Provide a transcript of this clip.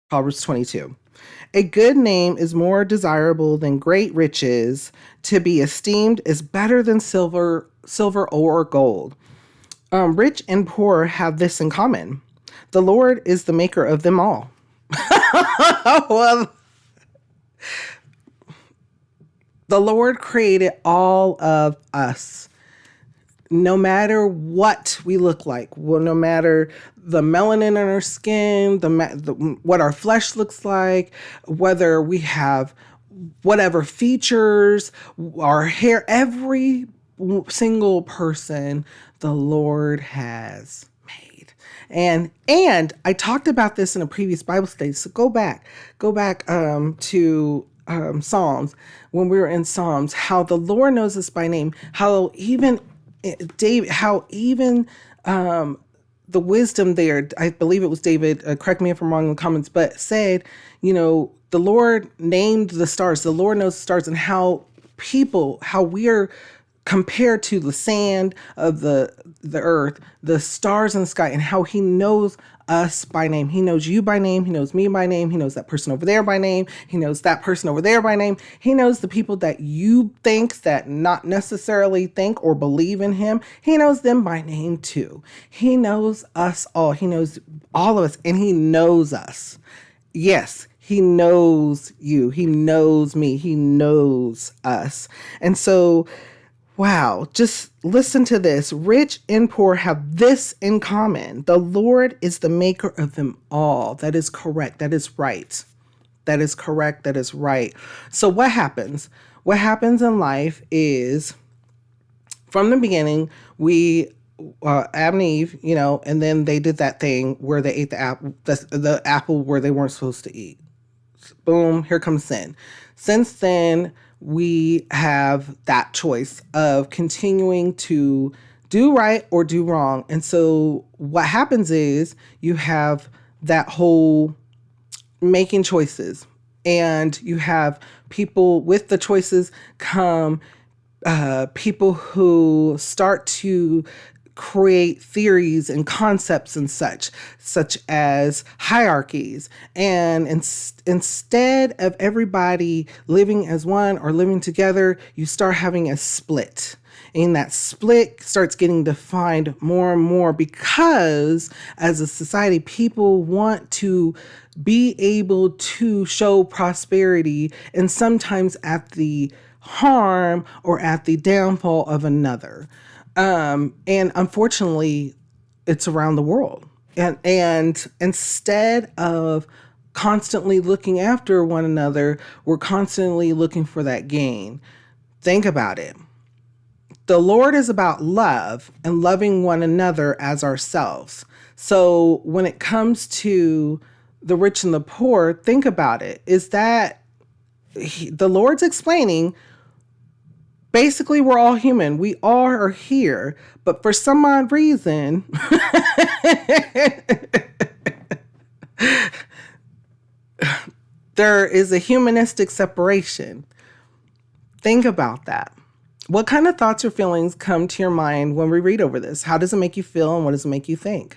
Proverbs 22. A good name is more desirable than great riches. To be esteemed is better than silver or gold. Rich and poor have this in common. The Lord is the maker of them all. Well, the Lord created all of us. No matter what we look like, well, no matter the melanin in our skin, what our flesh looks like, whether we have whatever features, our hair, every single person the Lord has made. And I talked about this in a previous Bible study. So go back to Psalms, when we were in Psalms, how the Lord knows us by name, how even David, how even the wisdom there, I believe it was David, correct me if I'm wrong in the comments, but said, the Lord named the stars. The Lord knows the stars, and how we are compared to the sand of the earth, the stars in the sky, and how he knows us by name. He knows you by name. He knows me by name. He knows that person over there by name. He knows that person over there by name. He knows the people that you think that not necessarily think or believe in him. He knows them by name too. He knows us all. He knows all of us, and he knows us. Yes, he knows you. He knows me. He knows us. And so, wow, just listen to this. Rich and poor have this in common. The Lord is the maker of them all. That is correct. That is right. That is correct. That is right. So what happens? What happens in life is, from the beginning, Adam and Eve, and then they did that thing where they ate the apple where they weren't supposed to eat. Boom, here comes sin. Since then, we have that choice of continuing to do right or do wrong. And so what happens is you have that whole making choices, and you have people with the choices come, people who start to create theories and concepts and such as hierarchies. And instead of everybody living as one or living together, you start having a split. And that split starts getting defined more and more, because as a society, people want to be able to show prosperity, and sometimes at the harm or at the downfall of another. And unfortunately, it's around the world. And instead of constantly looking after one another, we're constantly looking for that gain. Think about it. The Lord is about love and loving one another as ourselves. So when it comes to the rich and the poor, think about it. Is that the Lord's explaining, basically, we're all human. We all are here. But for some odd reason, there is a humanistic separation. Think about that. What kind of thoughts or feelings come to your mind when we read over this? How does it make you feel, and what does it make you think?